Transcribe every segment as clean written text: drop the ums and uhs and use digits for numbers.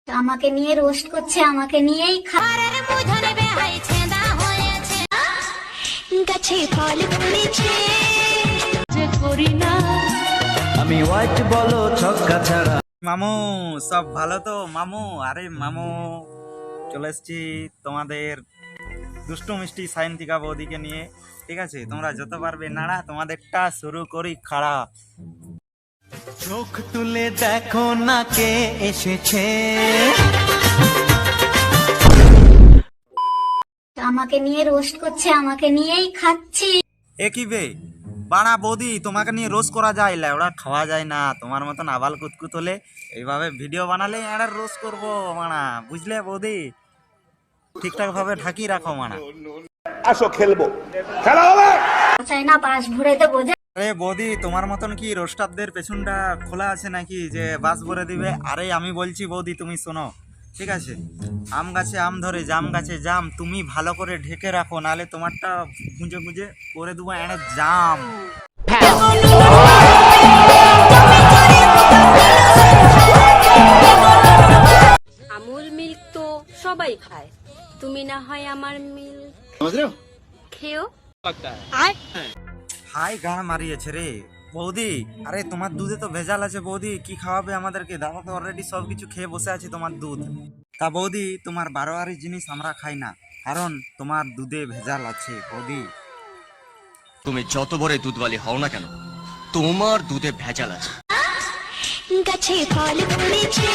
আমাকে নিয়ে রোস্ট করছে, আমাকে নিয়েই গাছে ফল ফুলেছে যে করি না আমি হোয়াইট বলো ছক্কা ছাড়া। মামু সব ভালো তো মামু? আরে মামু চলে এসছি তোমাদের দুষ্টু মিষ্টি সায়ন্তিকা বৌদিকে নিয়ে। ঠিক আছে, তোমরা যত পারবে নাড়া, তোমাদেরটা শুরু করি খাড়া। চোখ তুলে দেখো না কে এসেছে। আমাকে নিয়ে রোস্ট করছে, আমাকে নিয়েই খাচ্ছি। এ কি বে বাড়া বৌদি, তোমাকে নিয়ে রোজ করা যায় না, ওরা খাওয়া যায় না। তোমার মতন আবাল কুতকুত হলে এইভাবে ভিডিও বানালে এরা রোজ করবো মানা, বুঝলে বৌদি? ঠিকঠাক ভাবে ঢাকি রাখো মানা। আসো খেলবো, খেলা হবে। চাই না পাশ ভরে দেবো। আরে বৌদি, তোমার মতন কি রোস্টারদের পেছনটা খোলা আছে নাকি যে বাস ভরে দিবে? আরে আমি বলছি বৌদি, তুমি শোনো, ঠিক আছে? আম গাছে আম ধরে, জাম গাছে জাম, তুমি ভালো করে ঢেকে রাখো, নালে তোমারটা গুঁজে গুঁজে করে দেবো এনে জাম। আমুল মিল্ক তো সবাই খায়, তুমি না হয় আমার মিল্ক খেও। হাই গান মারিয়েছে রে বৌদি। আরে তোমার দুধে তো ভেজাল আছে বৌদি, কি খাওয়াবে আমাদেরকে? দাদা তো অলরেডি সব কিছু খেয়ে বসে আছে তোমার দুধ। তা বৌদি, তোমার বারোয়ারি জিনিস আমরা খাই না, কারণ তোমার দুধে ভেজাল আছে বৌদি। তুমি যত বড় দুধওয়ালি হও না কেন, তোমার দুধে ভেজাল আছে। গাছে ফল ফুলেছে।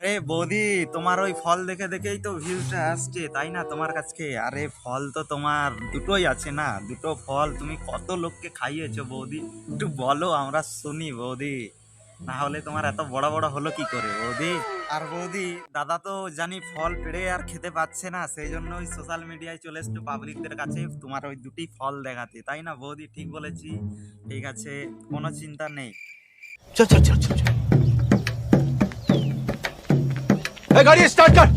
আরে বৌদি, তোমার ওই ফল দেখে দেখেই তো ভিউটা আসছে, তাই না তোমার কাছে? আরে ফল তো তোমার দুটোই আছে না, দুটো ফল তুমি কত লোককে খাইয়েছো বৌদি? একটু বলো, আমরা শুনি বৌদি, না হলে তোমার এত বড় বড় হলো কি করে বৌদি? আর বৌদি, দাদা তো জানি ফল পেড়ে আর খেতে পাচ্ছে না, সেই জন্য ওই সোশ্যাল মিডিয়ায় চলে এসছো পাবলিকদের কাছে তোমার ওই দুটি ফল দেখাতে, তাই না বৌদি? ঠিক বলেছি? ঠিক আছে, কোনো চিন্তা নেই। চল চল চল চল, এই গাড়ি স্টার্ট কর।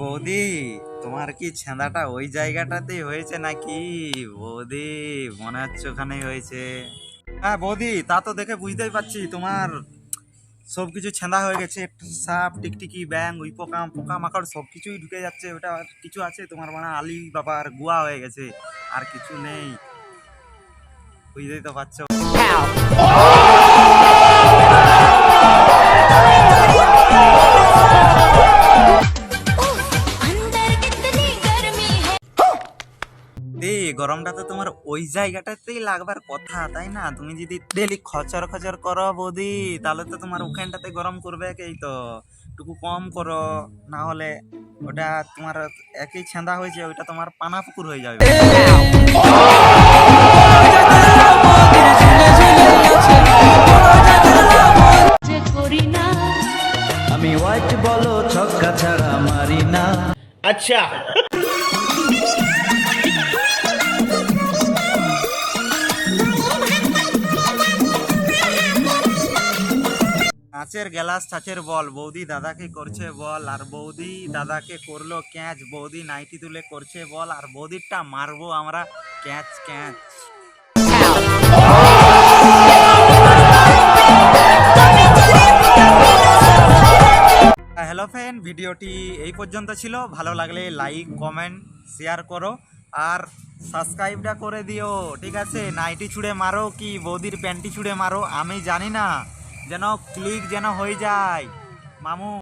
বৌদি, তোমার কি ছেঁদাটা ওই জায়গাটাতেই হয়েছে নাকি বৌদি? মনে হচ্ছে ওখানেই হয়েছে। হ্যাঁ বৌদি, তা তো দেখে বুঝতেই পারছি তোমার সবকিছু ছেঁদা হয়ে গেছে। সাপ, টিকটিকি, ব্যাং, উই পোকা, পোকামাকড় সবকিছুই ঢুকে যাচ্ছে। ওটা আর কিছু আছে তোমার মানে আলি বাবার গুয়া হয়ে গেছে, আর কিছু নেই, বুঝতেই তো পারছো। গরমটা তো তোমার ওই জায়গাটাতেই লাগবার কথা, তাই না? তুমি যদি ডেলি খচর খচর করো বৌদি, তাহলে তো তোমার ওখানটাতে গরম করবে। এই তো একটু কম করো, না হলে ওটা তোমার একই ছেঁদা হয়েছে, ওইটা তোমার পানা পুকুর হয়ে যাবে। আমি হোয়াইট বলো ছক্কা ছাড়া মারি না। আচ্ছা কাঁচের গ্লাস ছাঁচের বল, বৌদি দাদাকে করছে বল, আর বৌদি দাদাকে করলো ক্যাচ। বৌদি নাইটি তুলে করছে বল, আর বৌদিরটা মারবো আমরা ক্যাচ ক্যাচ। হ্যালো ফ্রেন্ড, ভিডিওটি এই পর্যন্ত ছিল। ভালো লাগলে লাইক, কমেন্ট, শেয়ার করো, আর সাবস্ক্রাইবটা করে দিও, ঠিক আছে? নাইটি ছুঁড়ে মারো কি বৌদির প্যান্টি ছুঁড়ে মারো, আমি জানি না, যেন ক্লিক যেন হয়ে যায় মামু।